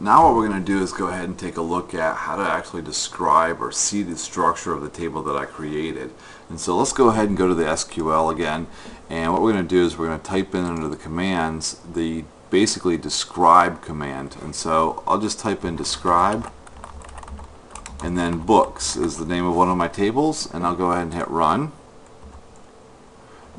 Now what we're going to do is go ahead and take a look at how to actually describe or see the structure of the table that I created. And so let's go ahead and go to the SQL again, and what we're going to do is we're going to type in under the commands the basically describe command. And so I'll just type in describe, and then books is the name of one of my tables, and I'll go ahead and hit run.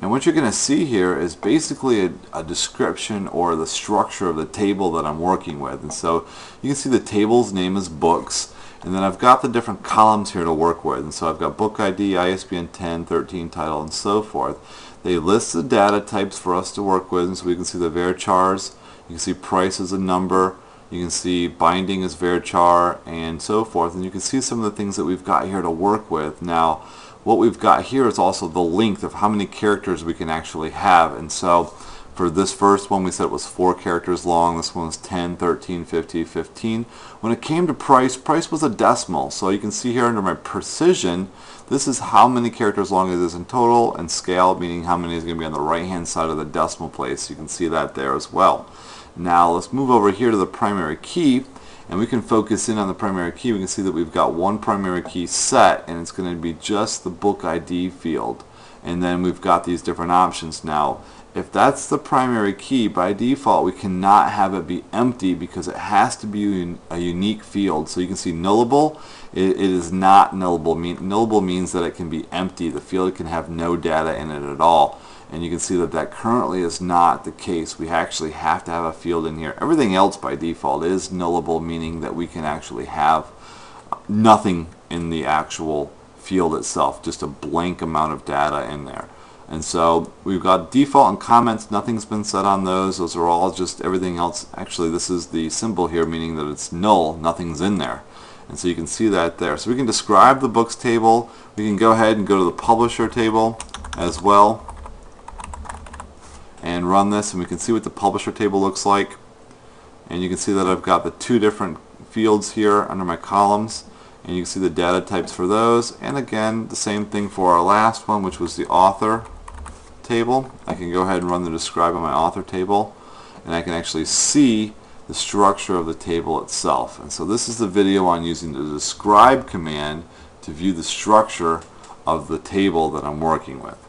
And what you're going to see here is basically a description or the structure of the table that I'm working with. And so you can see the table's name is books, and then I've got the different columns here to work with. And so I've got book ID, ISBN 10, 13, title, and so forth. They list the data types for us to work with, and so we can see the varchars, you can see price as a number, you can see binding as varchar, and so forth. And you can see some of the things that we've got here to work with. Now, what we've got here is also the length of how many characters we can actually have. And so for this first one we said it was 4 characters long, this one was 10, 13, 50, 15. When it came to price, price was a decimal. So you can see here under my precision, this is how many characters long it is in total, and scale, meaning how many is going to be on the right hand side of the decimal place. You can see that there as well. Now let's move over here to the primary key, and we can focus in on the primary key. We can see that we've got one primary key set, and it's going to be just the book ID field. And then we've got these different options. Now, if that's the primary key, by default we cannot have it be empty because it has to be a unique field. So you can see nullable, it is not nullable. Nullable means that it can be empty. The field can have no data in it at all. And you can see that that currently is not the case. We actually have to have a field in here. Everything else by default is nullable, meaning that we can actually have nothing in the actual field itself, just a blank amount of data in there. And so we've got default and comments, nothing's been set on those. Those are all just everything else. Actually, this is the symbol here, meaning that it's null, nothing's in there. And so you can see that there. So we can describe the books table. We can go ahead and go to the publisher table as well and run this, and we can see what the publisher table looks like. And you can see that I've got the 2 different fields here under my columns, and you can see the data types for those. And again, the same thing for our last one, which was the author table. I can go ahead and run the describe on my author table, and I can actually see the structure of the table itself. And so this is the video on using the describe command to view the structure of the table that I'm working with.